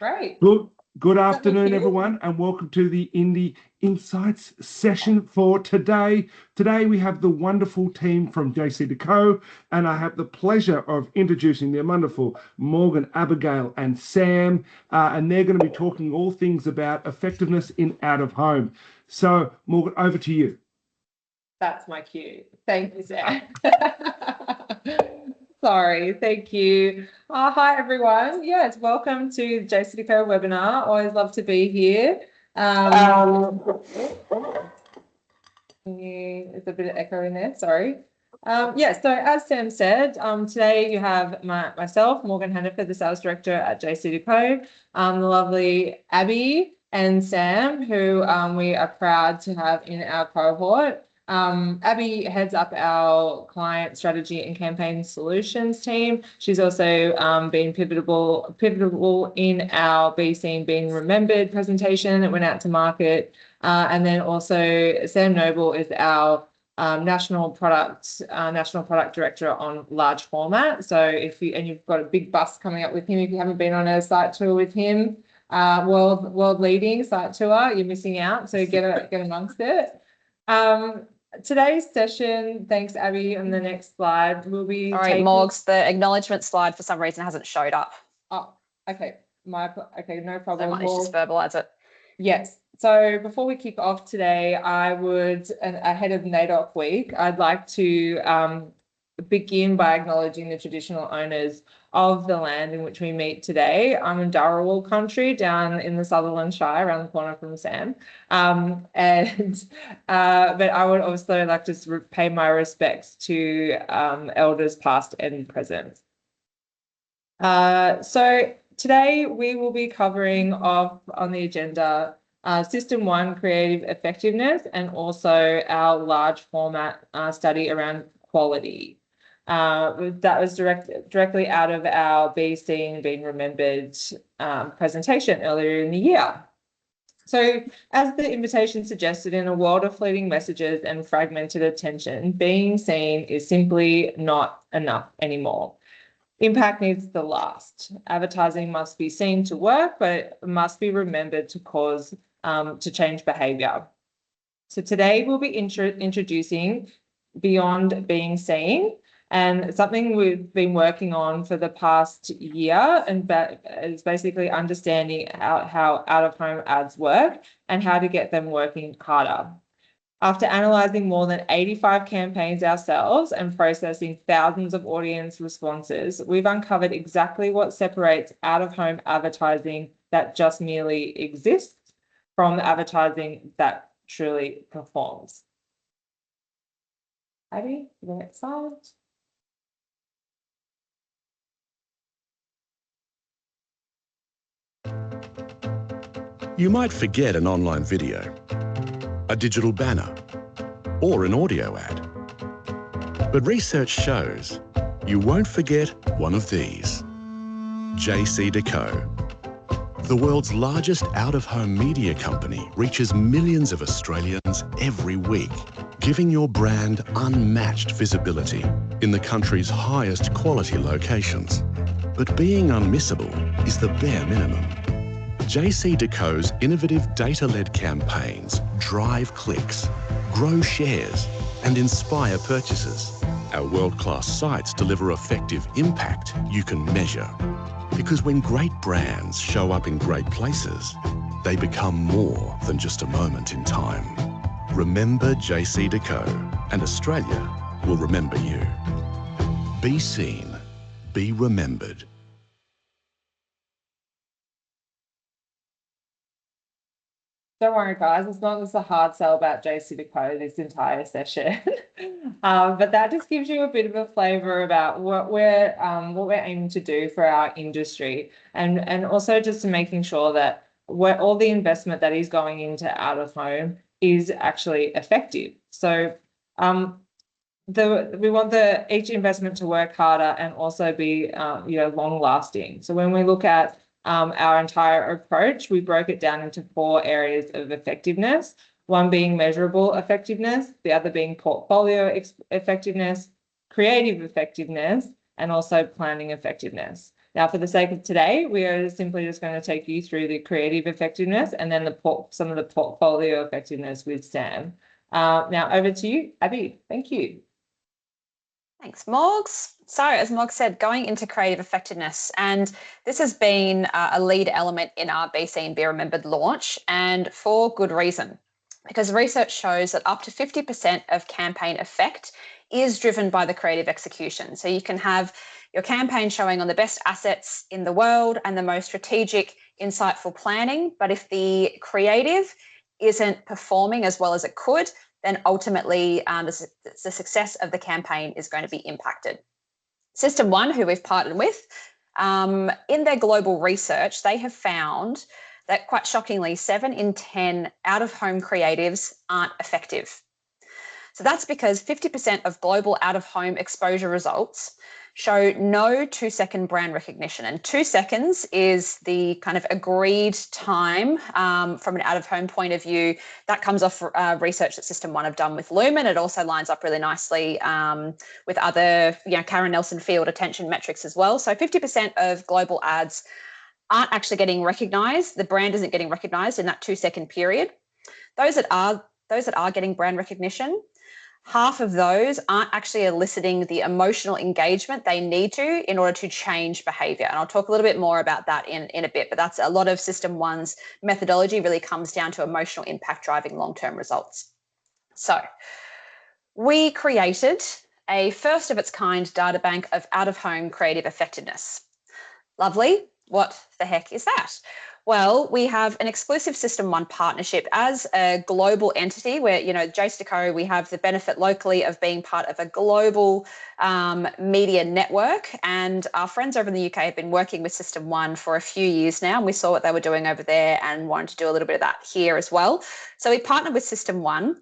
Great. Good afternoon, everyone, and welcome to the Indie Insights session for today. Today we have the wonderful team from JCDecaux, and I have the pleasure of introducing the wonderful Morgan, Abigail, and Sam, and they're going to be talking all things about effectiveness in out of home. So, Morgan, over to you. That's my cue. Thank you, Sam. Sorry, thank you. Hi, everyone. Yes, welcome to the JCDecaux webinar. Always love to be here. There's a bit of echo in there, sorry. So as Sam said, today you have myself, Morgan Hannaford, the Sales Director at JCDecaux, the lovely Abby and Sam, who we are proud to have in our cohort. Abby heads up our client strategy and campaign solutions team. She's also been pivotal in our Be Seen, Being Remembered presentation that went out to market. And then also Sam Noble is our national product director on large format. So you've got a big bus coming up with him. If you haven't been on a site tour with him, world leading site tour, you're missing out. So get amongst it. Today's session, thanks Abby, on the next slide will be. All right, Morgs, the acknowledgement slide for some reason hasn't showed up. Oh, okay. No problem. So might just verbalise it. Yes. So before we kick off today, I would, ahead of NAIDOC week, I'd like to begin by acknowledging the traditional owners of the land in which we meet today. I'm in Dharawal country down in the Sutherland Shire, around the corner from Sam. But I would also like to pay my respects to elders past and present. So today we will be covering off on the agenda System 1, creative effectiveness, and also our large format study around quality. That was directly out of our Be Seen, Being Remembered presentation earlier in the year. So as the invitation suggested, in a world of fleeting messages and fragmented attention, being seen is simply not enough anymore. Impact needs to last. Advertising must be seen to work, but it must be remembered to change behaviour. So today we'll be introducing Beyond Being Seen, and something we've been working on for the past year, and that is basically understanding how out-of-home ads work and how to get them working harder. After analysing more than 85 campaigns ourselves and processing thousands of audience responses, we've uncovered exactly what separates out-of-home advertising that just merely exists from the advertising that truly performs. Abby, the next slide. You might forget an online video, a digital banner, or an audio ad. But research shows you won't forget one of these. JCDecaux, the world's largest out-of-home media company, reaches millions of Australians every week, giving your brand unmatched visibility in the country's highest quality locations. But being unmissable is the bare minimum. JCDecaux's innovative data-led campaigns drive clicks, grow shares, and inspire purchases. Our world-class sites deliver effective impact you can measure. Because when great brands show up in great places, they become more than just a moment in time. Remember JCDecaux, and Australia will remember you. Be seen, be remembered. Don't worry, guys. It's not just a hard sell about JCDecaux this entire session, but that just gives you a bit of a flavour about what we're aiming to do for our industry, and also just to making sure that all the investment that is going into out of home is actually effective. So we want each investment to work harder and also be long lasting. So when we look at our entire approach, we broke it down into 4 areas of effectiveness, one being measurable effectiveness, the other being portfolio effectiveness, creative effectiveness, and also planning effectiveness. Now, for the sake of today, we are simply just going to take you through the creative effectiveness and then some of the portfolio effectiveness with Sam. Now, over to you, Abby. Thank you. Thanks, Morgs. So as Morg said, going into creative effectiveness, and this has been a lead element in our BC and Be Remembered launch, and for good reason, because research shows that up to 50% of campaign effect is driven by the creative execution. So you can have your campaign showing on the best assets in the world and the most strategic, insightful planning, but if the creative isn't performing as well as it could, then ultimately the success of the campaign is going to be impacted. System One, who we've partnered with, in their global research, they have found that quite shockingly, 7 in 10 out-of-home creatives aren't effective. So that's because 50% of global out-of-home exposure results show no 2-second brand recognition. And 2 seconds is the kind of agreed time from an out-of-home point of view. That comes off research that System One have done with Lumen. It also lines up really nicely with other, Karen Nelson Field attention metrics as well. So 50% of global ads aren't actually getting recognized. The brand isn't getting recognized in that 2-second period. Those that are getting brand recognition, half of those aren't actually eliciting the emotional engagement they need to in order to change behavior. And I'll talk a little bit more about that in a bit, but that's a lot of System One's methodology really comes down to emotional impact driving long-term results. So we created a first of its kind data bank of out-of-home creative effectiveness. Lovely. What the heck is that? Well, we have an exclusive System One partnership as a global entity where, JCDecaux, we have the benefit locally of being part of a global media network. And our friends over in the UK have been working with System One for a few years now. And we saw what they were doing over there and wanted to do a little bit of that here as well. So we partnered with System One.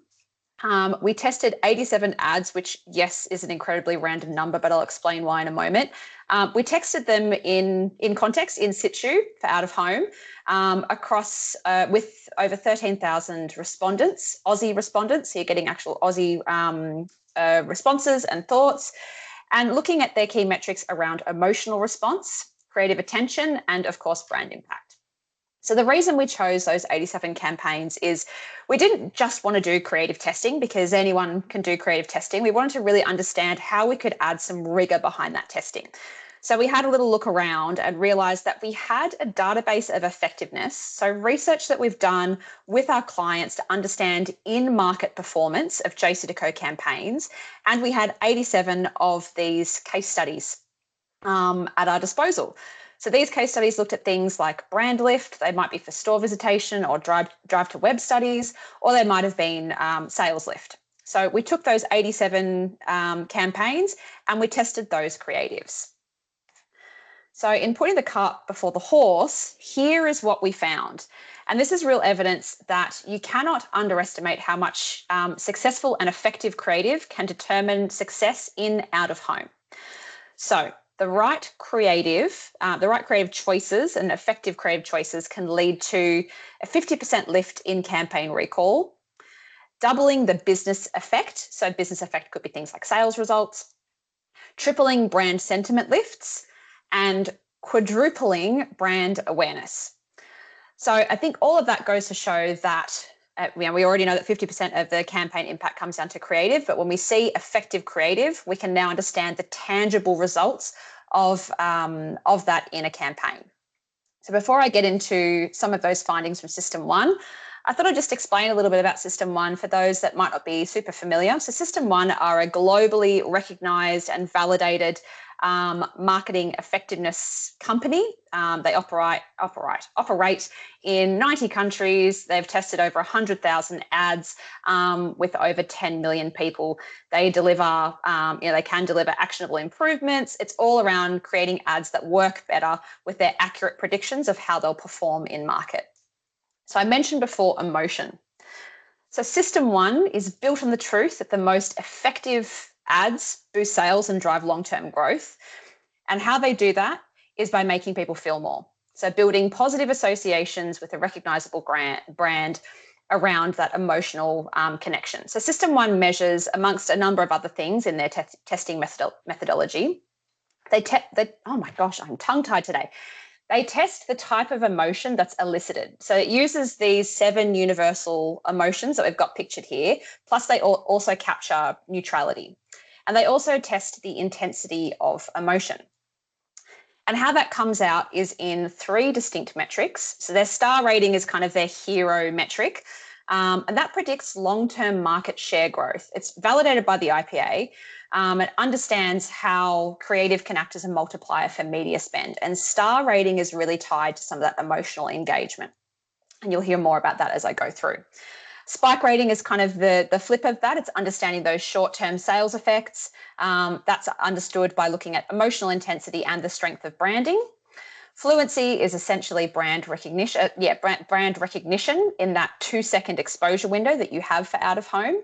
We tested 87 ads, which, yes, is an incredibly random number, but I'll explain why in a moment. We texted them in context, in situ, for out of home, across with over 13,000 respondents, Aussie respondents. So you're getting actual Aussie responses and thoughts, and looking at their key metrics around emotional response, creative attention, and of course, brand impact. So the reason we chose those 87 campaigns is we didn't just want to do creative testing because anyone can do creative testing. We wanted to really understand how we could add some rigor behind that testing. So we had a little look around and realized that we had a database of effectiveness. So research that we've done with our clients to understand in-market performance of JCDecaux campaigns. And we had 87 of these case studies at our disposal. So these case studies looked at things like brand lift. They might be for store visitation or drive to web studies, or they might have been sales lift. So we took those 87 campaigns and we tested those creatives. So in putting the cart before the horse, here is what we found. And this is real evidence that you cannot underestimate how much successful and effective creative can determine success in out of home. So the right creative choices and effective creative choices can lead to a 50% lift in campaign recall, doubling the business effect. So business effect could be things like sales results, tripling brand sentiment lifts, and quadrupling brand awareness. So I think all of that goes to show that we already know that 50% of the campaign impact comes down to creative, but when we see effective creative, we can now understand the tangible results of that in a campaign. So before I get into some of those findings from System One, I thought I'd just explain a little bit about System One for those that might not be super familiar. So System One are a globally recognized and validated marketing effectiveness company. They operate in 90 countries. They've tested over 100,000 ads with over 10 million people. They deliver, they can deliver actionable improvements. It's all around creating ads that work better with their accurate predictions of how they'll perform in market. So I mentioned before emotion. So System One is built on the truth that the most effective ads boost sales and drive long-term growth. And how they do that is by making people feel more. So building positive associations with a recognizable brand around that emotional connection. So System One measures, amongst a number of other things in their testing methodology, oh my gosh, I'm tongue-tied today. They test the type of emotion that's elicited. So it uses these 7 universal emotions that we've got pictured here, plus they also capture neutrality. And they also test the intensity of emotion. And how that comes out is in 3 distinct metrics. So their star rating is kind of their hero metric, and that predicts long-term market share growth. It's validated by the IPA. It understands how creative can act as a multiplier for media spend, and star rating is really tied to some of that emotional engagement. And you'll hear more about that as I go through. Spike rating is kind of the flip of that. It's understanding those short-term sales effects. That's understood by looking at emotional intensity and the strength of branding. Fluency is essentially brand recognition, brand recognition in that 2-second exposure window that you have for out of home.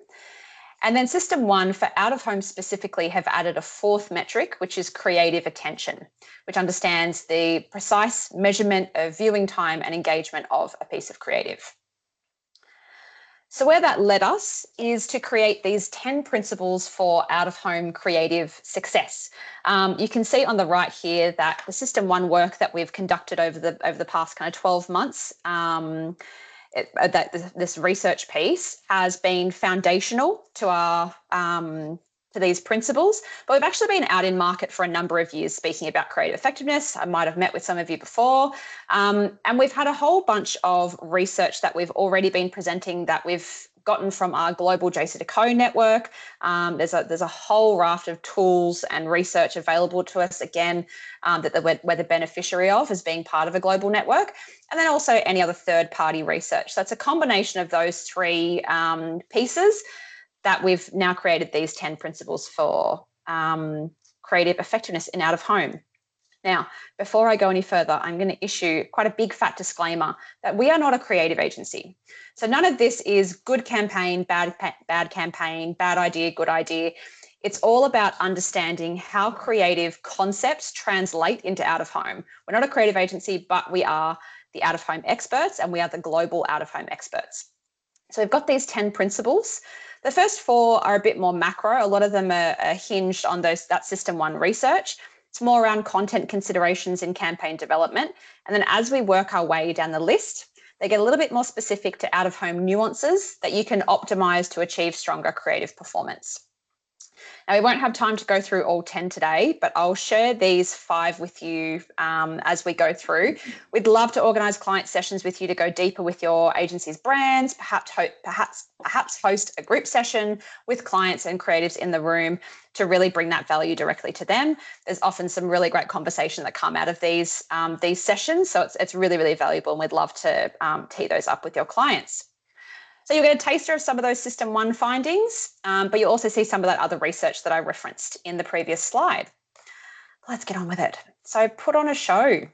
And then System 1 for out of home specifically have added a 4th metric, which is creative attention, which understands the precise measurement of viewing time and engagement of a piece of creative. So where that led us is to create these 10 principles for out-of-home creative success. You can see on the right here that the System 1 work that we've conducted over the past kind of 12 months, this research piece has been foundational to our to these principles, but we've actually been out in market for a number of years speaking about creative effectiveness. I might have met with some of you before, and we've had a whole bunch of research that we've already been presenting that we've gotten from our global JCDecaux network. There's a whole raft of tools and research available to us, again, that we're the beneficiary of as being part of a global network, and then also any other third-party research. So it's a combination of those 3 pieces that we've now created these 10 principles for creative effectiveness in out of home. Now, before I go any further, I'm going to issue quite a big fat disclaimer that we are not a creative agency. So none of this is good campaign, bad campaign, bad idea, good idea. It's all about understanding how creative concepts translate into out of home. We're not a creative agency, but we are the out of home experts, and we are the global out of home experts. So we've got these 10 principles. The first 4 are a bit more macro. A lot of them are hinged on that System 1 research. It's more around content considerations in campaign development. And then as we work our way down the list, they get a little bit more specific to out-of-home nuances that you can optimize to achieve stronger creative performance. Now, we won't have time to go through all 10 today, but I'll share these 5 with you as we go through. We'd love to organise client sessions with you to go deeper with your agency's brands, perhaps host a group session with clients and creatives in the room to really bring that value directly to them. There's often some really great conversation that come out of these sessions, so it's really, really valuable, and we'd love to tee those up with your clients. So you'll get a taster of some of those System 1 findings, but you'll also see some of that other research that I referenced in the previous slide. Let's get on with it. So put on a show.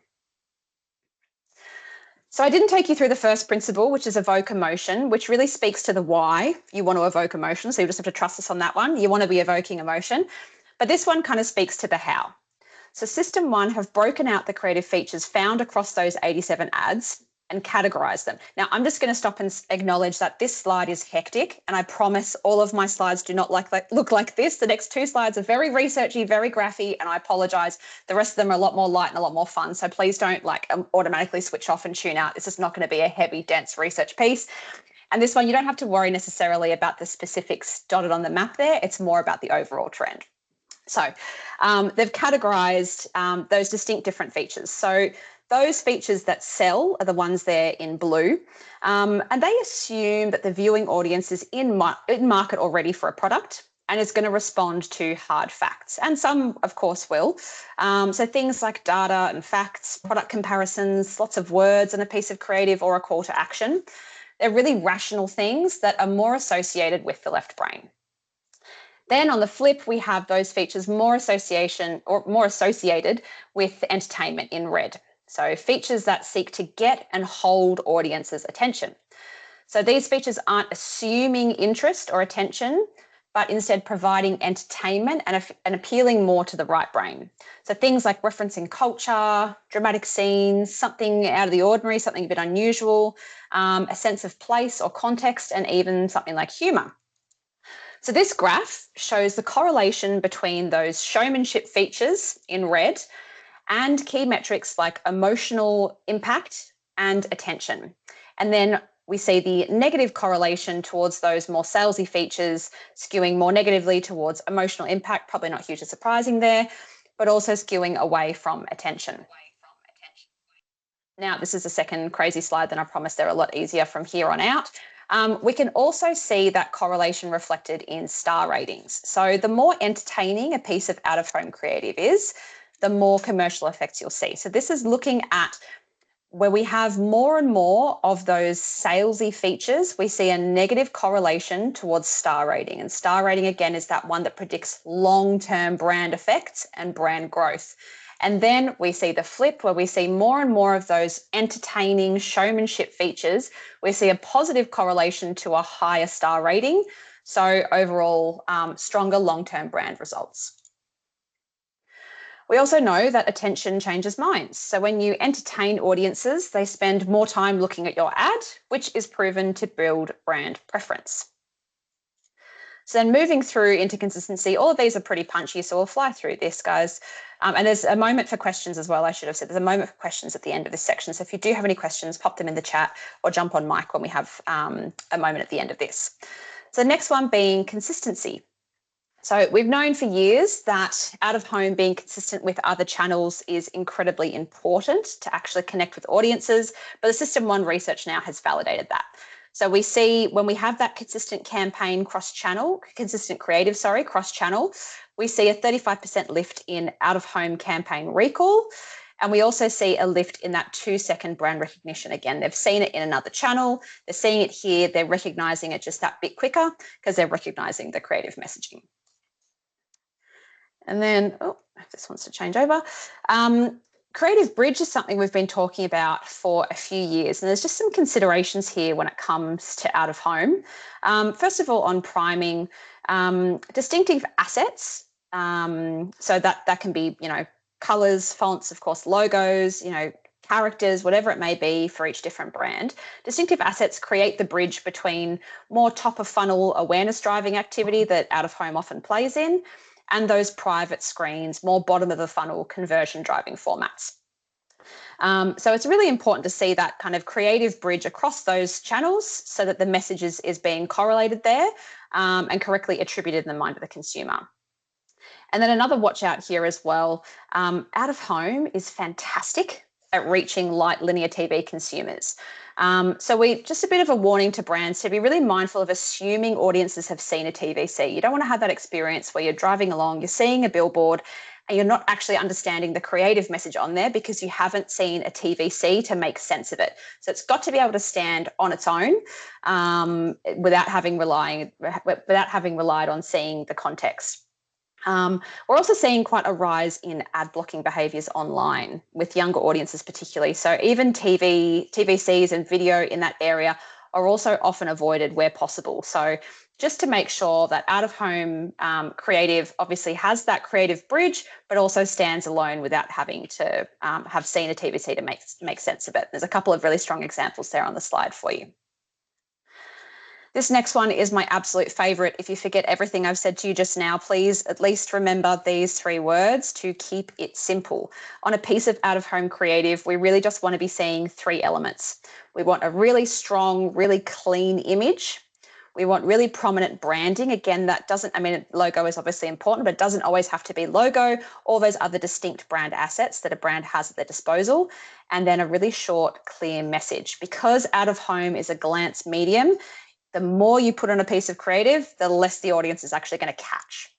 So I didn't take you through the first principle, which is evoke emotion, which really speaks to the why you want to evoke emotion. So you just have to trust us on that one. You want to be evoking emotion. But this one kind of speaks to the how. So System 1 have broken out the creative features found across those 87 ads and categorize them. Now, I'm just going to stop and acknowledge that this slide is hectic, and I promise all of my slides do not look like this. The next 2 slides are very researchy, very graphy, and I apologize. The rest of them are a lot more light and a lot more fun, so please don't automatically switch off and tune out. This is not going to be a heavy, dense research piece. And this one, you don't have to worry necessarily about the specifics dotted on the map there. It's more about the overall trend. So they've categorized those distinct different features. So those features that sell are the ones there in blue, and they assume that the viewing audience is in market already for a product and is going to respond to hard facts, and some, of course, will. So things like data and facts, product comparisons, lots of words and a piece of creative or a call to action. They're really rational things that are more associated with the left brain. Then on the flip, we have those features more associated with entertainment in red. So features that seek to get and hold audiences' attention. So these features aren't assuming interest or attention, but instead providing entertainment and appealing more to the right brain. So things like referencing culture, dramatic scenes, something out of the ordinary, something a bit unusual, a sense of place or context, and even something like humour. So this graph shows the correlation between those showmanship features in red and key metrics like emotional impact and attention. And then we see the negative correlation towards those more salesy features skewing more negatively towards emotional impact, probably not hugely surprising there, but also skewing away from attention. Now, this is the second crazy slide, then I promise they're a lot easier from here on out. We can also see that correlation reflected in star ratings. So the more entertaining a piece of out-of-home creative is, the more commercial effects you'll see. So this is looking at where we have more and more of those salesy features, we see a negative correlation towards star rating. And star rating, again, is that one that predicts long-term brand effects and brand growth. And then we see the flip where we see more and more of those entertaining showmanship features. We see a positive correlation to a higher star rating. So overall, stronger long-term brand results. We also know that attention changes minds. So when you entertain audiences, they spend more time looking at your ad, which is proven to build brand preference. So then moving through into consistency, all of these are pretty punchy, so we'll fly through this, guys. And there's a moment for questions as well, I should have said. There's a moment for questions at the end of this section. So if you do have any questions, pop them in the chat or jump on mic when we have a moment at the end of this. So the next one being consistency. So we've known for years that out-of-home being consistent with other channels is incredibly important to actually connect with audiences, but the System 1 research now has validated that. So we see when we have that consistent campaign cross-channel, consistent creative, cross-channel, we see a 35% lift in out-of-home campaign recall. And we also see a lift in that 2-second brand recognition. Again, they've seen it in another channel. They're seeing it here. They're recognizing it just that bit quicker because they're recognizing the creative messaging. And then, oh, this wants to change over. Creative bridge is something we've been talking about for a few years, and there's just some considerations here when it comes to out of home. First of all, on priming, distinctive assets. So that can be, colors, fonts, of course, logos, characters, whatever it may be for each different brand. Distinctive assets create the bridge between more top of funnel awareness driving activity that out of home often plays in, and those private screens, more bottom of the funnel conversion driving formats. So it's really important to see that kind of creative bridge across those channels so that the message is being correlated there and correctly attributed in the mind of the consumer. And then another watch out here as well, out of home is fantastic at reaching light linear TV consumers. So just a bit of a warning to brands to be really mindful of assuming audiences have seen a TVC. You don't want to have that experience where you're driving along, you're seeing a billboard, and you're not actually understanding the creative message on there because you haven't seen a TVC to make sense of it. So it's got to be able to stand on its own without having relied on seeing the context. We're also seeing quite a rise in ad blocking behaviours online with younger audiences particularly. So even TVCs and video in that area are also often avoided where possible. So just to make sure that out-of-home creative obviously has that creative bridge, but also stands alone without having to have seen a TVC to make sense of it. There's a couple of really strong examples there on the slide for you. This next one is my absolute favourite. If you forget everything I've said to you just now, please at least remember these 3 words to keep it simple. On a piece of out-of-home creative, we really just want to be seeing 3 elements. We want a really strong, really clean image. We want really prominent branding. Again, logo is obviously important, but it doesn't always have to be logo or those other distinct brand assets that a brand has at their disposal. And then a really short, clear message. Because out-of-home is a glance medium, the more you put on a piece of creative, the less the audience is actually going to catch.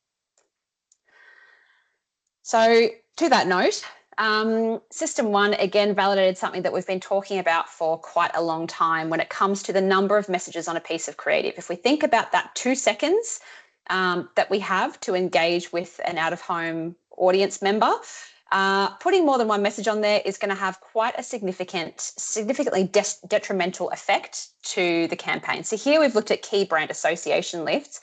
So to that note, System 1, again, validated something that we've been talking about for quite a long time when it comes to the number of messages on a piece of creative. If we think about that 2 seconds that we have to engage with an out-of-home audience member, Putting more than one message on there is going to have quite a significantly detrimental effect to the campaign. So here we've looked at key brand association lifts.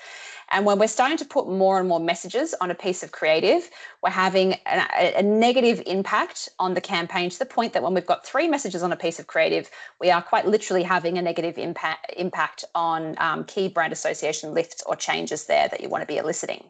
And when we're starting to put more and more messages on a piece of creative, we're having a negative impact on the campaign, to the point that when we've got 3 messages on a piece of creative, we are quite literally having a negative impact on key brand association lifts or changes there that you want to be eliciting.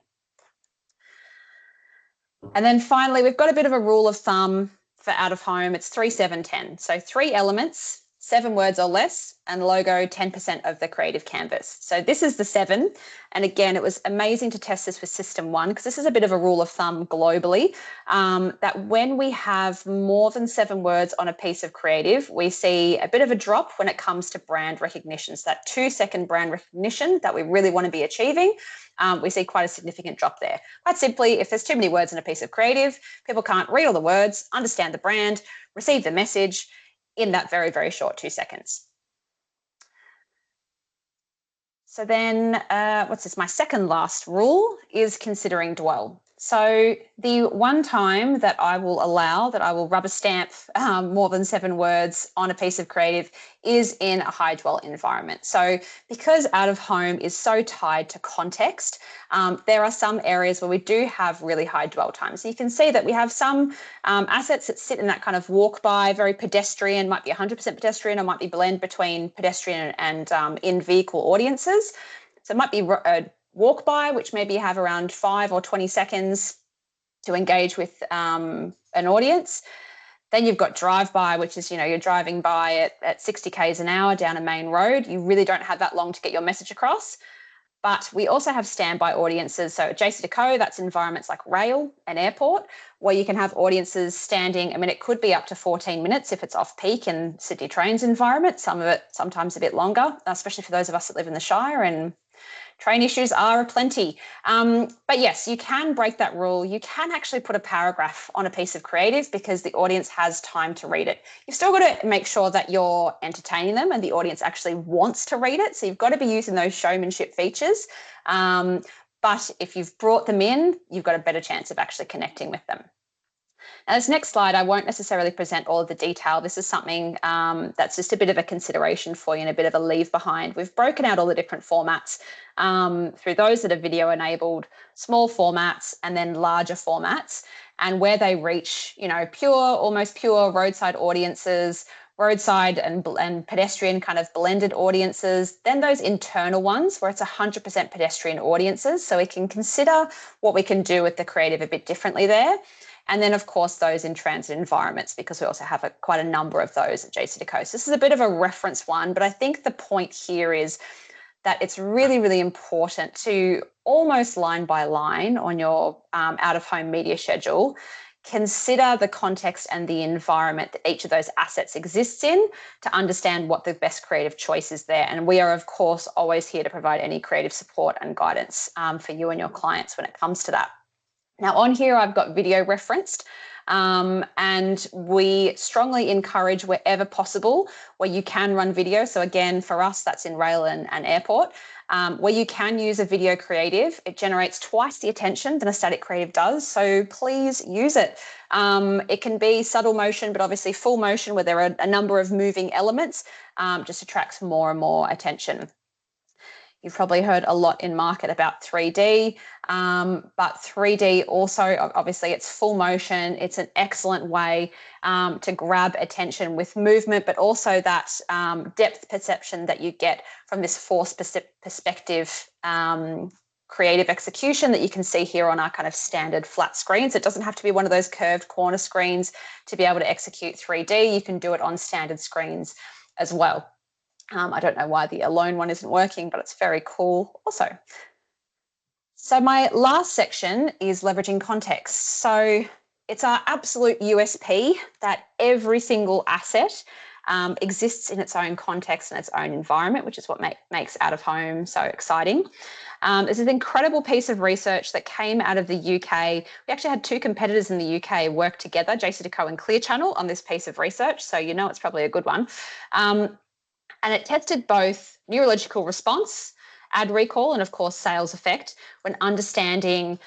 And then finally, we've got a bit of a rule of thumb for out of home. It's 3, 7, 10. So 3 elements, 7 words or less, and logo 10% of the creative canvas. So this is the 7. And again, it was amazing to test this with System 1, because this is a bit of a rule of thumb globally, that when we have more than 7 words on a piece of creative, we see a bit of a drop when it comes to brand recognition. So that 2-second brand recognition that we really want to be achieving, we see quite a significant drop there. Quite simply, if there's too many words in a piece of creative, people can't read all the words, understand the brand, receive the message in that very, very short 2 seconds. So then what's this? My second last rule is considering dwell. So the one time that I will allow that I will rubber stamp more than 7 words on a piece of creative is in a high dwell environment. So because out of home is so tied to context, there are some areas where we do have really high dwell times. So you can see that we have some assets that sit in that kind of walk by, very pedestrian, might be 100% pedestrian, or might be blend between pedestrian and in-vehicle audiences. So it might be walk by, which maybe have around 5 or 20 seconds to engage with an audience. Then you've got drive by, which is, you're driving by at 60 k's an hour down a main road. You really don't have that long to get your message across. But we also have standby audiences. So at JCDecaux, that's environments like rail and airport, where you can have audiences standing. I mean, it could be up to 14 minutes if it's off peak in Sydney Trains environment. Some of it sometimes a bit longer, especially for those of us that live in the Shire, and train issues are aplenty. But yes, you can break that rule. You can actually put a paragraph on a piece of creative because the audience has time to read it. You've still got to make sure that you're entertaining them and the audience actually wants to read it. So you've got to be using those showmanship features. But if you've brought them in, you've got a better chance of actually connecting with them. Now, this next slide, I won't necessarily present all of the detail. This is something that's just a bit of a consideration for you and a bit of a leave behind. We've broken out all the different formats through those that are video enabled, small formats, and then larger formats, and where they reach, pure, almost pure roadside audiences, roadside and pedestrian kind of blended audiences, then those internal ones where it's 100% pedestrian audiences. So we can consider what we can do with the creative a bit differently there. And then, of course, those in transit environments, because we also have quite a number of those at JCDecaux. So this is a bit of a reference one, but I think the point here is that it's really, really important to almost line by line on your out-of-home media schedule, consider the context and the environment that each of those assets exists in to understand what the best creative choice is there. And we are, of course, always here to provide any creative support and guidance for you and your clients when it comes to that. Now on here, I've got video referenced, and we strongly encourage wherever possible where you can run video. So again, for us, that's in rail and airport, where you can use a video creative. It generates twice the attention than a static creative does. So please use it. It can be subtle motion, but obviously full motion where there are a number of moving elements just attracts more and more attention. You've probably heard a lot in market about 3D, but 3D also, obviously it's full motion. It's an excellent way to grab attention with movement, but also that depth perception that you get from this force perspective creative execution that you can see here on our kind of standard flat screens. It doesn't have to be one of those curved corner screens to be able to execute 3D. You can do it on standard screens as well. I don't know why the alone one isn't working, but it's very cool also. So my last section is leveraging context. So it's our absolute USP that every single asset exists in its own context and its own environment, which is what makes out of home so exciting. There's an incredible piece of research that came out of the UK. We actually had 2 competitors in the UK work together, JCDecaux and Clear Channel, on this piece of research. So it's probably a good one. And it tested both neurological response ad recall and, of course, sales effect when understanding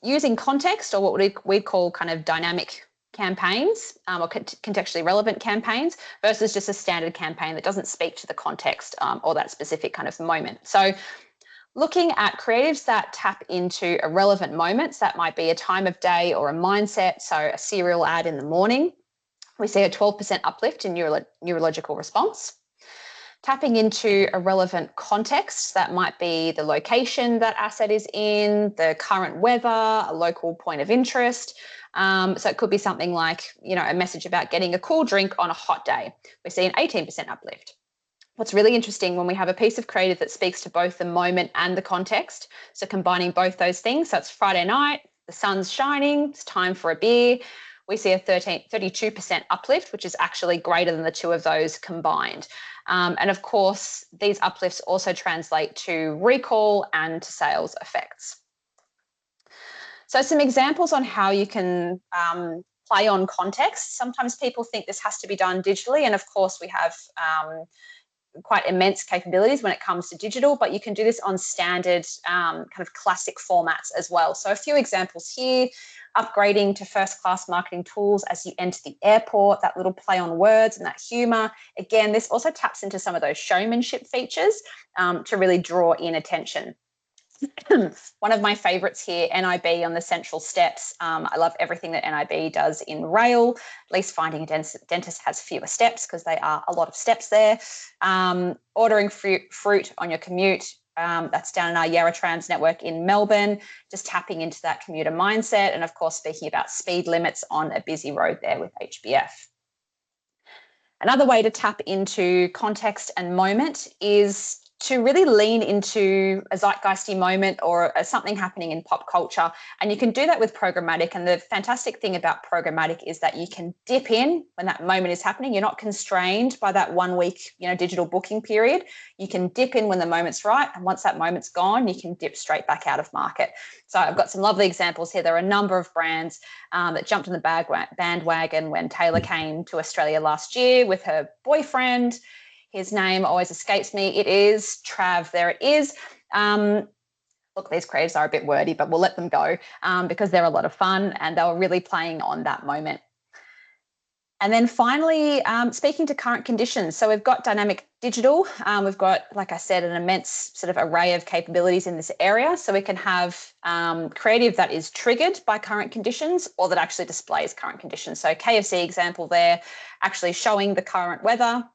using context, or what we call kind of dynamic campaigns or contextually relevant campaigns versus just a standard campaign that doesn't speak to the context or that specific kind of moment. So looking at creatives that tap into irrelevant moments, that might be a time of day or a mindset. So a cereal ad in the morning, we see a 12% uplift in neurological response. Tapping into a relevant context, that might be the location that asset is in, the current weather, a local point of interest. So it could be something like, a message about getting a cool drink on a hot day. We see an 18% uplift. What's really interesting when we have a piece of creative that speaks to both the moment and the context, so combining both those things, so it's Friday night, the sun's shining, it's time for a beer, we see a 32% uplift, which is actually greater than the two of those combined. And of course, these uplifts also translate to recall and to sales effects. So some examples on how you can play on context. Sometimes people think this has to be done digitally, and of course we have quite immense capabilities when it comes to digital, but you can do this on standard kind of classic formats as well. So a few examples here: upgrading to first-class marketing tools as you enter the airport, that little play on words and that humor. Again, this also taps into some of those showmanship features to really draw in attention. One of my favorites here, NIB on the central steps. I love everything that NIB does in rail. At least finding a dentist has fewer steps, because they are a lot of steps there. Ordering fruit on your commute. That's down in our Yarra Trams network in Melbourne, just tapping into that commuter mindset. And of course, speaking about speed limits on a busy road there with HBF. Another way to tap into context and moment is to really lean into a zeitgeisty moment or something happening in pop culture. And you can do that with programmatic. And the fantastic thing about programmatic is that you can dip in when that moment is happening. You're not constrained by that 1 week, digital booking period. You can dip in when the moment's right. And once that moment's gone, you can dip straight back out of market. So I've got some lovely examples here. There are a number of brands that jumped on the bandwagon when Taylor came to Australia last year with her boyfriend. His name always escapes me. It is Trav. There it is. Look, these creatives are a bit wordy, but we'll let them go because they're a lot of fun and they were really playing on that moment. And then finally, speaking to current conditions. So we've got dynamic digital. We've got, like I said, an immense sort of array of capabilities in this area. So we can have creative that is triggered by current conditions or that actually displays current conditions. So KFC example there, actually showing the current weather.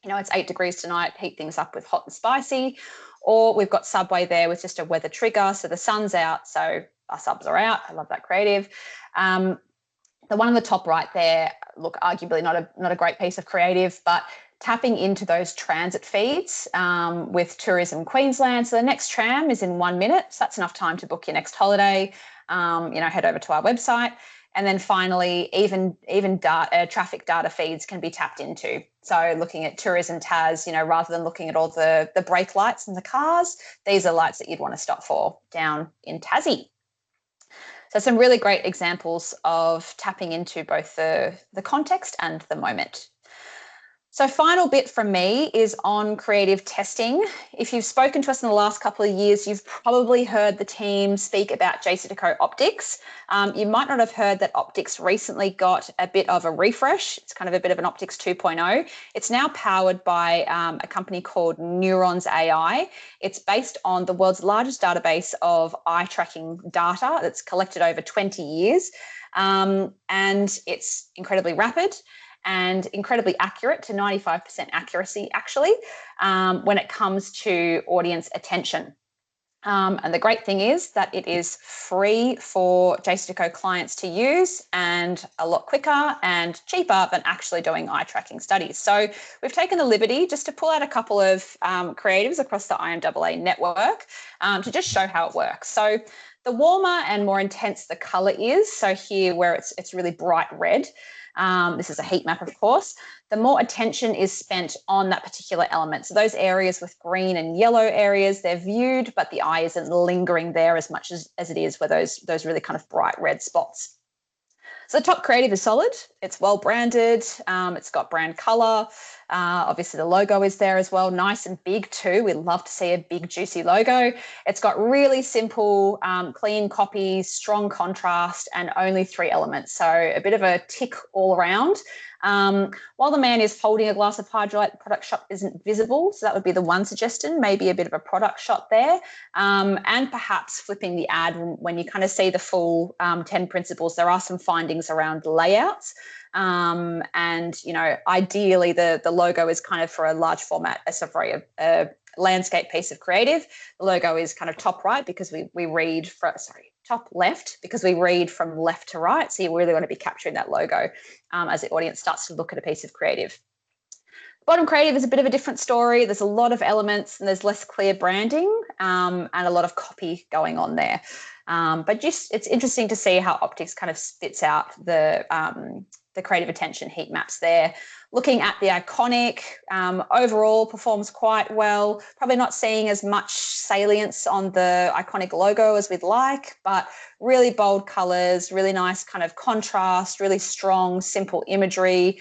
It's 8 degrees tonight, heat things up with hot and spicy. Or we've got Subway there with just a weather trigger. So the sun's out, so our subs are out. I love that creative. The one on the top right there, look, arguably not a great piece of creative, but tapping into those transit feeds with Tourism Queensland. So the next tram is in 1 minute. So that's enough time to book your next holiday. Head over to our website. And then finally, even traffic data feeds can be tapped into. So looking at Tourism Tas, rather than looking at all the brake lights in the cars, these are lights that you'd want to stop for down in Tassie. So some really great examples of tapping into both the context and the moment. So final bit from me is on creative testing. If you've spoken to us in the last couple of years, you've probably heard the team speak about JCDecaux Optics. You might not have heard that Optics recently got a bit of a refresh. It's kind of a bit of an Optics 2.0. It's now powered by a company called Neurons AI. It's based on the world's largest database of eye tracking data that's collected over 20 years. And it's incredibly rapid and incredibly accurate, to 95% accuracy, actually, when it comes to audience attention. And the great thing is that it is free for JCDecaux clients to use and a lot quicker and cheaper than actually doing eye tracking studies. So we've taken the liberty just to pull out a couple of creatives across the IMAA network to just show how it works. So the warmer and more intense the colour is, so here where it's really bright red, this is a heat map, of course, the more attention is spent on that particular element. So those areas with green and yellow areas, they're viewed, but the eye isn't lingering there as much as it is with those really kind of bright red spots. So the top creative is solid. It's well branded. It's got brand color. Obviously the logo is there as well. Nice and big too. We love to see a big juicy logo. It's got really simple, clean copy, strong contrast, and only 3 elements. So a bit of a tick all around. While the man is holding a glass of hydrolite, the product shot isn't visible. So that would be the one suggestion, maybe a bit of a product shot there. And perhaps flipping the ad when you kind of see the full 10 principles. There are some findings around layouts. And, you know, ideally the logo is kind of for a large format, a landscape piece of creative. The logo is kind of top right because we read from, top left because we read from left to right. So you really want to be capturing that logo as the audience starts to look at a piece of creative. Bottom creative is a bit of a different story. There's a lot of elements and there's less clear branding and a lot of copy going on there. But just it's interesting to see how optics kind of spits out the creative attention heat maps there. Looking at the iconic, overall performs quite well. Probably not seeing as much salience on the iconic logo as we'd like, but really bold colors, really nice kind of contrast, really strong, simple imagery,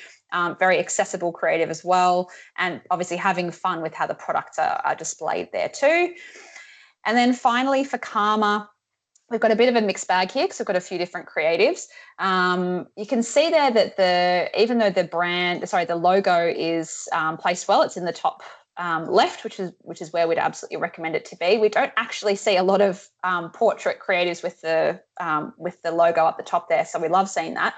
very accessible creative as well. And obviously having fun with how the products are displayed there too. And then finally for Karma, we've got a bit of a mixed bag here because we've got a few different creatives. You can see there that even though the logo is placed well, it's in the top left, which is where we'd absolutely recommend it to be. We don't actually see a lot of portrait creatives with the logo up the top there, so we love seeing that.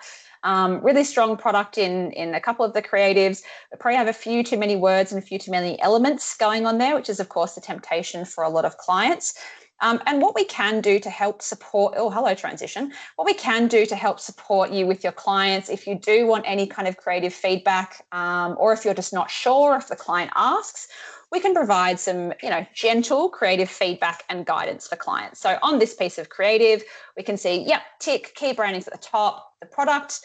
Really strong product in a couple of the creatives. We probably have a few too many words and a few too many elements going on there, which is of course the temptation for a lot of clients. And what we can do to help support, transition. What we can do to help support you with your clients, if you do want any kind of creative feedback, or if you're just not sure if the client asks, we can provide some, gentle creative feedback and guidance for clients. So on this piece of creative, we can see, tick, key branding's at the top. The product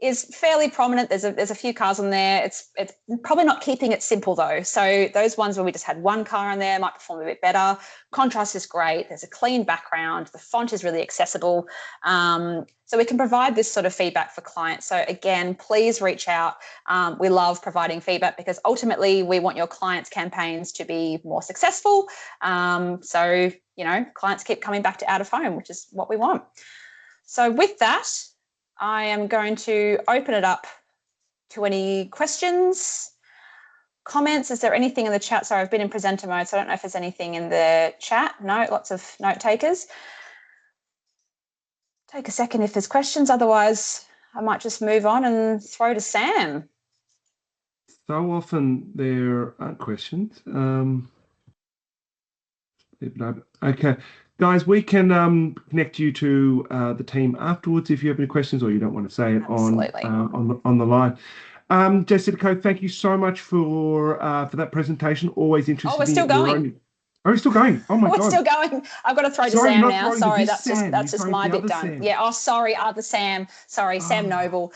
is fairly prominent. There's a few cars on there. It's probably not keeping it simple though. So those ones where we just had one car on there might perform a bit better. Contrast is great. There's a clean background. The font is really accessible. So we can provide this sort of feedback for clients. So again, please reach out. We love providing feedback because ultimately we want your clients' campaigns to be more successful. So, clients keep coming back to out of home, which is what we want. So with that, I am going to open it up to any questions, comments. Is there anything in the chat? Sorry, I've been in presenter mode, so I don't know if there's anything in the chat. No, lots of note takers. Take a second if there's questions. Otherwise, I might just move on and throw to Sam. So often there aren't questions. Okay. Guys, we can connect you to the team afterwards if you have any questions or you don't want to say it on the line. JCDecaux, thank you so much for that presentation. Always interesting. Oh, we're still going. Are we still going? Oh my God. We're still going. I've got to throw to Sam now. Sorry, that's just my bit done. Sam. Yeah. Oh, sorry, other Sam. Sorry, Sam Noble.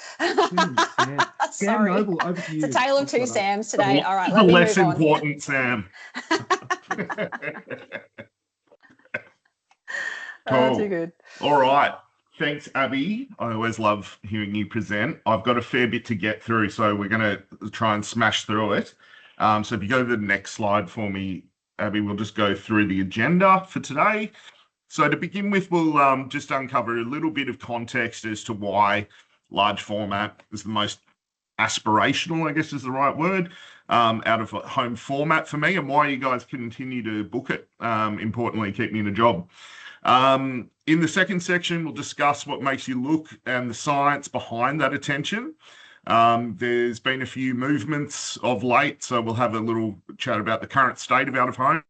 Sam Noble, over to you. It's a tale of two Sams today. All right, let me less move important Sam. Cool. Too good. All right. Thanks, Abby. I always love hearing you present. I've got a fair bit to get through, so we're going to try and smash through it. So if you go to the next slide for me, Abby, we'll just go through the agenda for today. So to begin with, we'll just uncover a little bit of context as to why large format is the most aspirational, I guess is the right word, out of home format for me, and why you guys continue to book it. Importantly, keep me in a job. In the second section, we'll discuss what makes you look and the science behind that attention. There's been a few movements of late, so we'll have a little chat about the current state of out of home.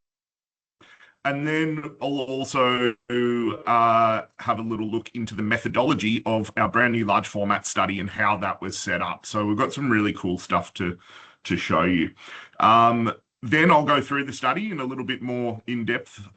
And then I'll also have a little look into the methodology of our brand new large format study and how that was set up. So we've got some really cool stuff to show you. Then I'll go through the study in a little bit more in-depth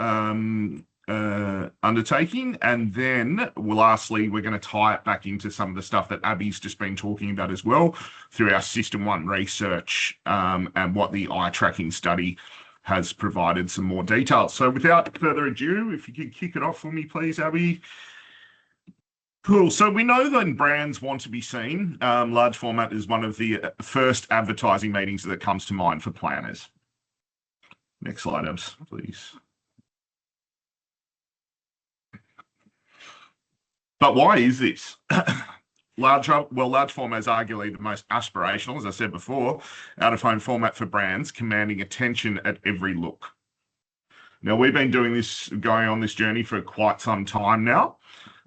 undertaking, and then lastly we're going to tie it back into some of the stuff that Abby's just been talking about as well through our System 1 research and what the eye tracking study has provided some more details. So without further ado, if you could kick it off for me please, Abby. Cool. So we know that brands want to be seen. Large format is one of the first advertising meetings that comes to mind for planners. Next slide, Abs, please. But why is this? Large format is arguably the most aspirational, as I said before, out-of-home format for brands, commanding attention at every look. Now, we've been going on this journey for quite some time now.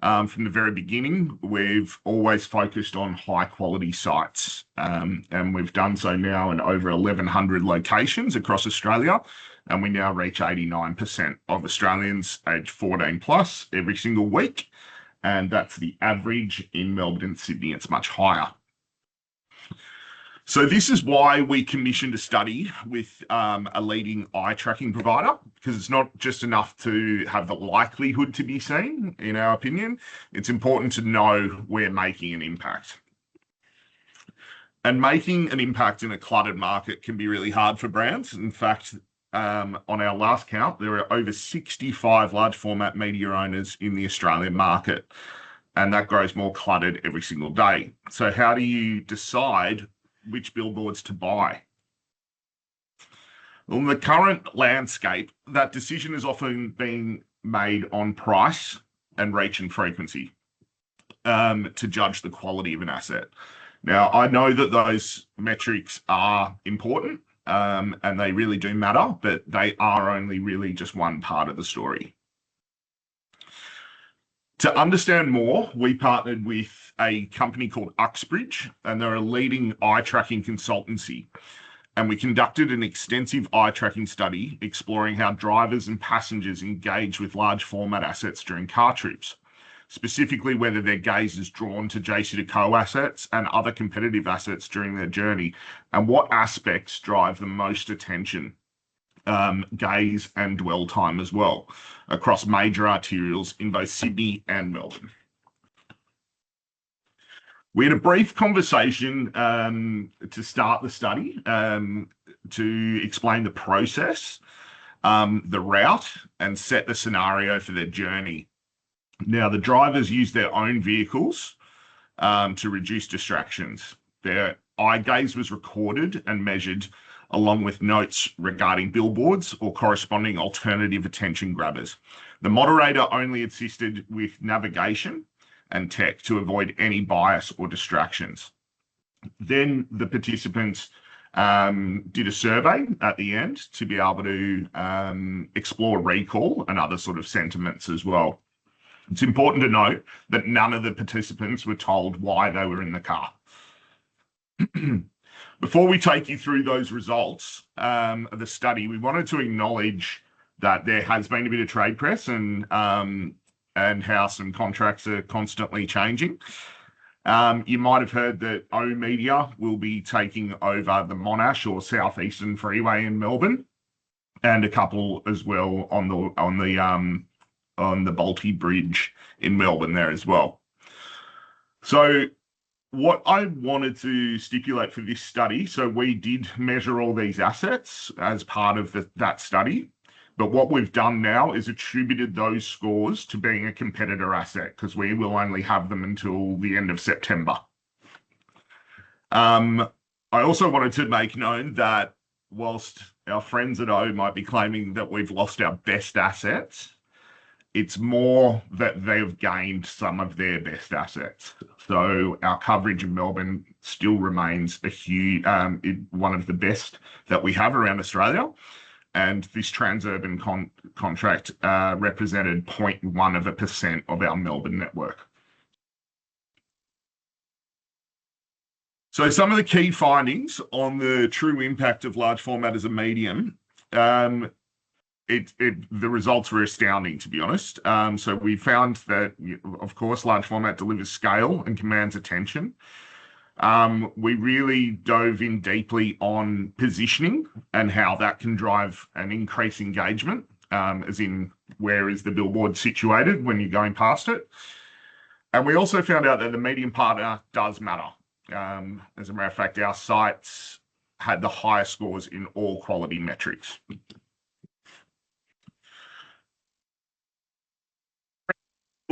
From the very beginning, we've always focused on high-quality sites, and we've done so now in over 1,100 locations across Australia, and we now reach 89% of Australians aged 14 plus every single week. And that's the average. In Melbourne and Sydney, it's much higher. So this is why we commissioned a study with a leading eye tracking provider, because it's not just enough to have the likelihood to be seen, in our opinion. It's important to know we're making an impact. And making an impact in a cluttered market can be really hard for brands. In fact, on our last count, there are over 65 large format media owners in the Australian market, and that grows more cluttered every single day. So how do you decide which billboards to buy? Well, in the current landscape, that decision is often being made on price and reach and frequency to judge the quality of an asset. Now, I know that those metrics are important, and they really do matter, but they are only really just one part of the story. To understand more, we partnered with a company called Uxbridge, and they're a leading eye tracking consultancy. And we conducted an extensive eye tracking study exploring how drivers and passengers engage with large format assets during car trips, specifically whether their gaze is drawn to JCDecaux assets and other competitive assets during their journey, and what aspects drive the most attention, gaze and dwell time as well, across major arterials in both Sydney and Melbourne. We had a brief conversation to start the study, to explain the process, the route, and set the scenario for their journey. Now, the drivers use their own vehicles to reduce distractions. Their eye gaze was recorded and measured, along with notes regarding billboards or corresponding alternative attention grabbers. The moderator only assisted with navigation and tech to avoid any bias or distractions. Then the participants did a survey at the end to be able to explore recall and other sort of sentiments as well. It's important to note that none of the participants were told why they were in the car. Before we take you through those results of the study, we wanted to acknowledge that there has been a bit of trade press and how some contracts are constantly changing. You might have heard that oOh!media will be taking over the Monash or Southeastern Freeway in Melbourne, and a couple as well on the Balti Bridge in Melbourne there as well. So what I wanted to stipulate for this study, so we did measure all these assets as part of that study, but what we've done now is attributed those scores to being a competitor asset, because we will only have them until the end of September. I also wanted to make known that whilst our friends at oOh! Might be claiming that we've lost our best assets, it's more that they've gained some of their best assets. So our coverage in Melbourne still remains a huge, one of the best that we have around Australia. And this Transurban contract represented 0.1% of our Melbourne network. So some of the key findings on the true impact of large format as a medium, the results were astounding, to be honest. So we found that, of course, large format delivers scale and commands attention. We really dove in deeply on positioning and how that can drive an increased engagement, as in where is the billboard situated when you're going past it. And we also found out that the medium partner does matter. As a matter of fact, our sites had the highest scores in all quality metrics.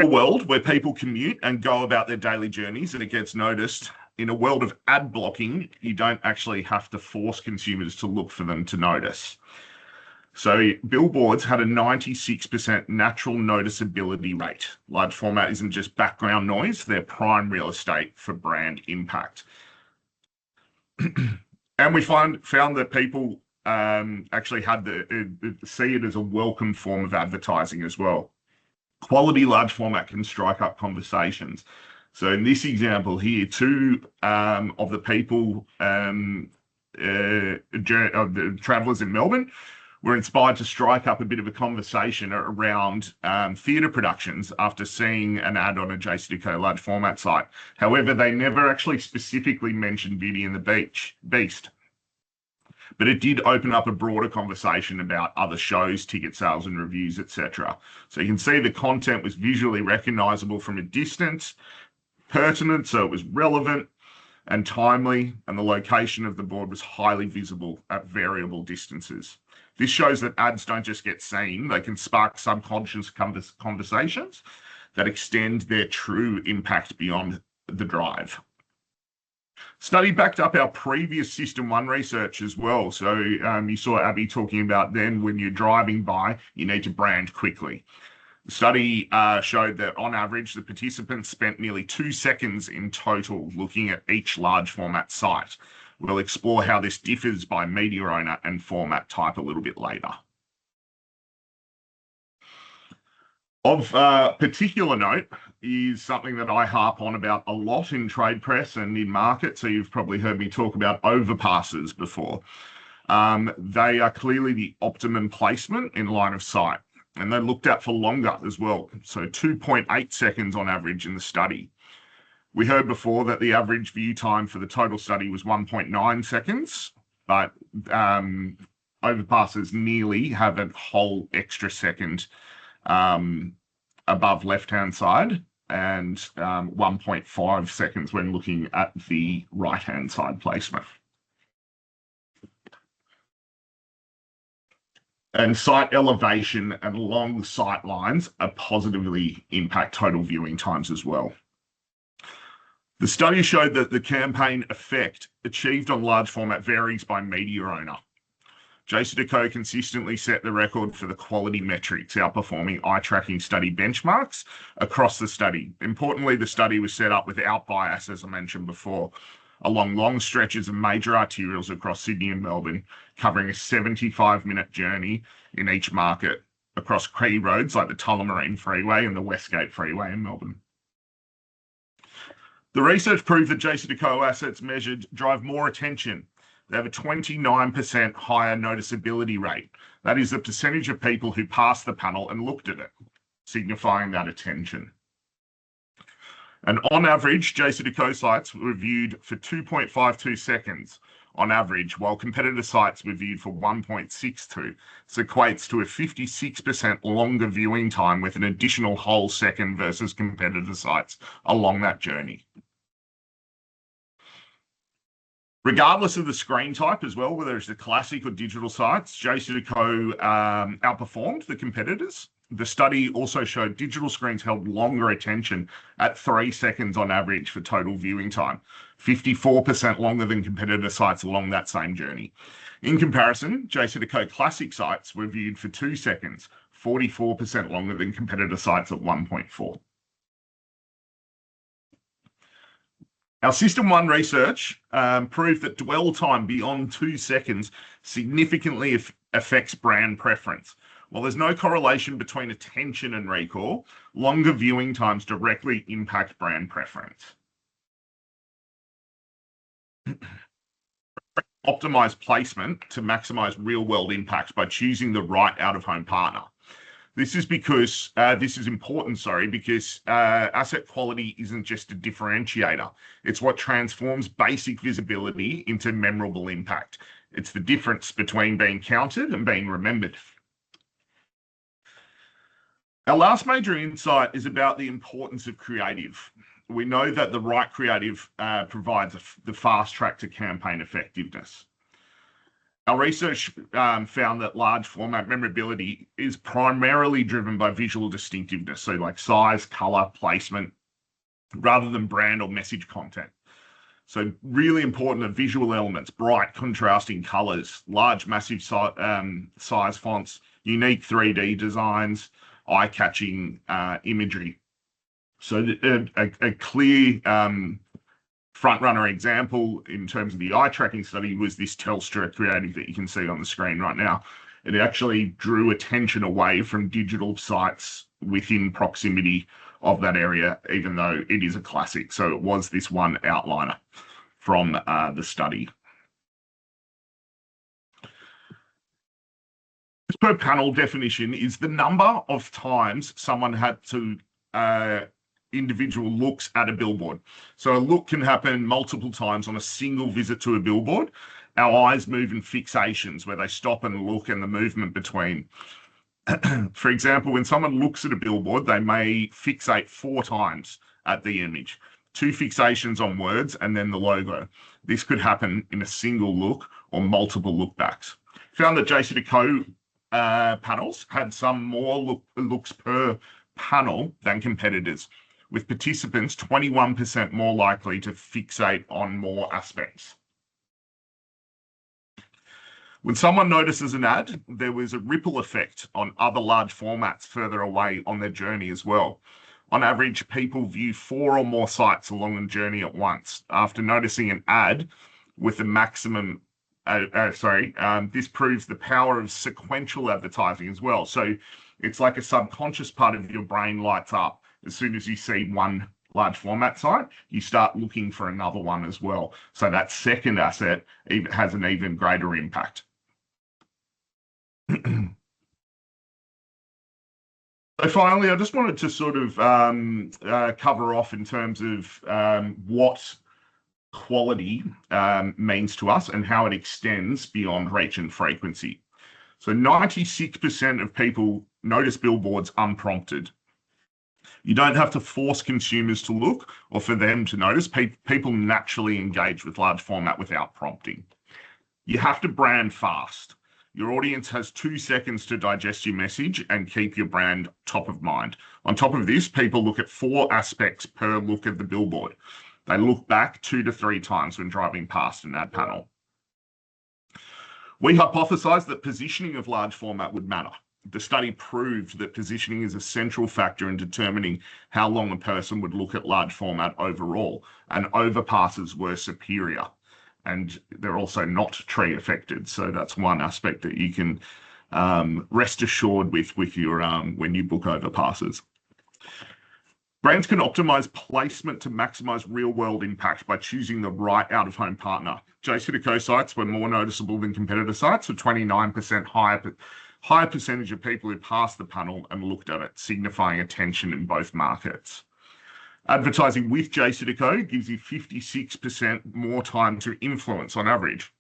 A world where people commute and go about their daily journeys and it gets noticed. In a world of ad blocking, you don't actually have to force consumers to look for them to notice. So billboards had a 96% natural noticeability rate. Large format isn't just background noise, they're prime real estate for brand impact. And we found that people actually had see it as a welcome form of advertising as well. Quality large format can strike up conversations. So in this example here, two of the people, the travellers in Melbourne, were inspired to strike up a bit of a conversation around theatre productions after seeing an ad on a JCDecaux large format site. However, they never actually specifically mentioned Beauty and the Beast. But it did open up a broader conversation about other shows, ticket sales and reviews, etc. So you can see the content was visually recognisable from a distance, pertinent, so it was relevant and timely, and the location of the board was highly visible at variable distances. This shows that ads don't just get seen, they can spark subconscious conversations that extend their true impact beyond the drive. Study backed up our previous System 1 research as well. So you saw Abby talking about then when you're driving by, you need to brand quickly. The study showed that on average, the participants spent nearly 2 seconds in total looking at each large format site. We'll explore how this differs by media owner and format type a little bit later. Of particular note is something that I harp on about a lot in trade press and in market. So you've probably heard me talk about overpasses before. They are clearly the optimum placement in line of sight, and they looked at for longer as well. So 2.8 seconds on average in the study. We heard before that the average view time for the total study was 1.9 seconds, but overpasses nearly have a whole extra second above left-hand side and 1.5 seconds when looking at the right-hand side placement. And site elevation and long sight lines are positively impact total viewing times as well. The study showed that the campaign effect achieved on large format varies by media owner. JCDecaux consistently set the record for the quality metrics, outperforming eye tracking study benchmarks across the study. Importantly, the study was set up without bias, as I mentioned before, along long stretches of major arterials across Sydney and Melbourne, covering a 75-minute journey in each market across key roads like the Tullamarine Freeway and the Westgate Freeway in Melbourne. The research proved that JCDecaux assets measured drive more attention. They have a 29% higher noticeability rate. That is the percentage of people who passed the panel and looked at it, signifying that attention. And on average, JCDecaux sites were viewed for 2.52 seconds on average, while competitor sites were viewed for 1.62. This equates to a 56% longer viewing time with an additional whole second versus competitor sites along that journey. Regardless of the screen type as well, whether it's the classic or digital sites, JCDecaux outperformed the competitors. The study also showed digital screens held longer attention at 3 seconds on average for total viewing time, 54% longer than competitor sites along that same journey. In comparison, JCDecaux classic sites were viewed for 2 seconds, 44% longer than competitor sites at 1.4. Our System 1 research proved that dwell time beyond 2 seconds significantly affects brand preference. While there's no correlation between attention and recall, longer viewing times directly impact brand preference. Optimize placement to maximize real-world impact by choosing the right out-of-home partner. This is because this is important, because asset quality isn't just a differentiator. It's what transforms basic visibility into memorable impact. It's the difference between being counted and being remembered. Our last major insight is about the importance of creative. We know that the right creative provides the fast track to campaign effectiveness. Our research found that large format memorability is primarily driven by visual distinctiveness, so like size, color, placement, rather than brand or message content. So really important are visual elements, bright contrasting colors, large massive size fonts, unique 3D designs, eye-catching imagery. So a clear front-runner example in terms of the eye tracking study was this Telstra creative that you can see on the screen right now. It actually drew attention away from digital sites within proximity of that area, even though it is a classic. So it was this one outliner from the study. This per panel definition is the number of times someone had to individual looks at a billboard. So a look can happen multiple times on a single visit to a billboard. Our eyes move in fixations where they stop and look, and the movement between. For example, when someone looks at a billboard, they may fixate 4 times at the image, 2 fixations on words, and then the logo. This could happen in a single look or multiple lookbacks. Found that JCDecaux panels had some more looks per panel than competitors, with participants 21% more likely to fixate on more aspects. When someone notices an ad, there was a ripple effect on other large formats further away on their journey as well. On average, people view 4 or more sites along the journey at once. After noticing an ad with a maximum, this proves the power of sequential advertising as well. So it's like a subconscious part of your brain lights up. As soon as you see one large format site, you start looking for another one as well. So that second asset has an even greater impact. So finally, I just wanted to sort of cover off in terms of what quality means to us and how it extends beyond reach and frequency. So 96% of people notice billboards unprompted. You don't have to force consumers to look or for them to notice. People naturally engage with large format without prompting. You have to brand fast. Your audience has 2 seconds to digest your message and keep your brand top of mind. On top of this, people look at 4 aspects per look at the billboard. They look back 2 to 3 times when driving past an ad panel. We hypothesized that positioning of large format would matter. The study proved that positioning is a central factor in determining how long a person would look at large format overall, and overpasses were superior. And they're also not tree affected. So that's one aspect that you can rest assured with your when you book overpasses. Brands can optimize placement to maximize real-world impact by choosing the right out-of-home partner. JCDecaux sites were more noticeable than competitor sites, with 29% higher percentage of people who passed the panel and looked at it, signifying attention in both markets. Advertising with JCDecaux gives you 56% more time to influence on average.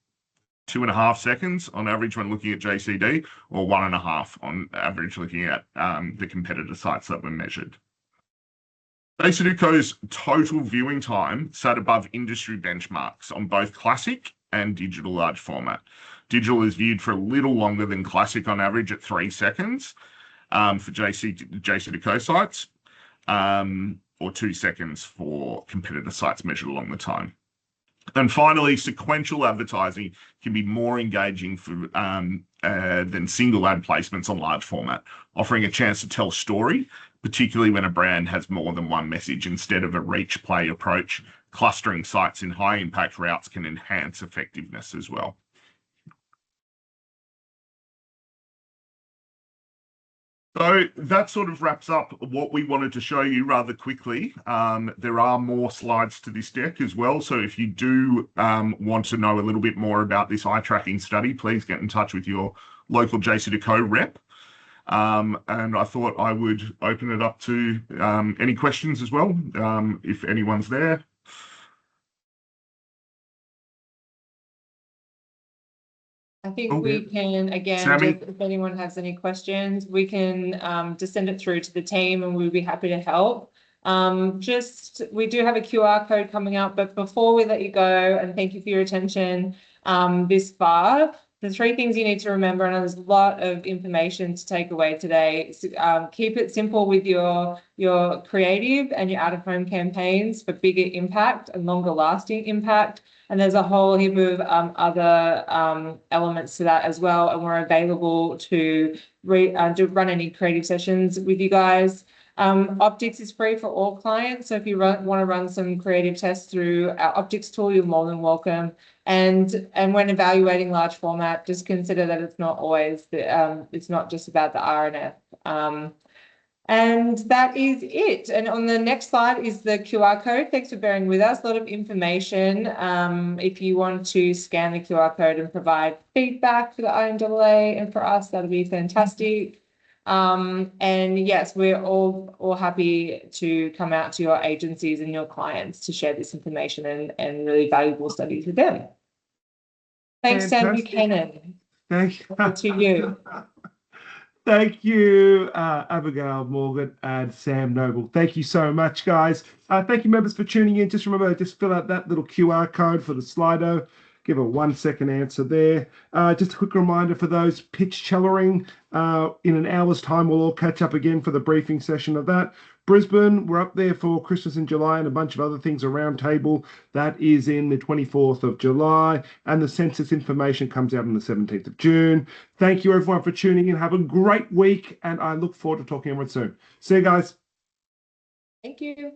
2.5 seconds on average when looking at JCD, or 1.5 on average looking at the competitor sites that were measured. JCDecaux's total viewing time sat above industry benchmarks on both classic and digital large format. Digital is viewed for a little longer than classic on average at 3 seconds for JCDecaux sites, or 2 seconds for competitor sites measured along the time. And finally, sequential advertising can be more engaging than single ad placements on large format, offering a chance to tell a story, particularly when a brand has more than one message instead of a reach play approach. Clustering sites in high impact routes can enhance effectiveness as well. So that sort of wraps up what we wanted to show you rather quickly. There are more slides to this deck as well. So if you do want to know a little bit more about this eye tracking study, please get in touch with your local JCDecaux rep. And I thought I would open it up to any questions as well, if anyone's there. I think we can, again, just, if anyone has any questions, we can just send it through to the team and we'll be happy to help. We do have a QR code coming up, but before we let you go, and thank you for your attention this far, The three things you need to remember, and there's a lot of information to take away today. Keep it simple with your creative and your out-of-home campaigns for bigger impact and longer lasting impact. And there's a whole heap of other elements to that as well. And we're available to run any creative sessions with you guys. Optics is free for all clients. So if you want to run some creative tests through our optics tool, you're more than welcome. And when evaluating large format, just consider that it's not always it's not just about the RNF. And that is it. And on the next slide is the QR code. Thanks for bearing with us. A lot of information. If you want to scan the QR code and provide feedback for the IMAA and for us, that'll be fantastic. And yes, we're all happy to come out to your agencies and your clients to share this information and really valuable studies with them. Thanks, Sam Buchanan. Thank you. Over to you. Thank you, Abigail, Morgan, and Sam Noble. Thank you so much, guys. Thank you, members, for tuning in. Just remember, just fill out that little QR code for the Slido. Give a 1 second answer there. Just a quick reminder for those pitch cellaring. In an hour's time, we'll all catch up again for the briefing session of that. Brisbane, we're up there for Christmas in July and a bunch of other things, a round table. That is in the 24th of July. And the census information comes out on the 17th of June. Thank you, everyone, for tuning in. Have a great week. And I look forward to talking to everyone soon. See you guys. Thank you.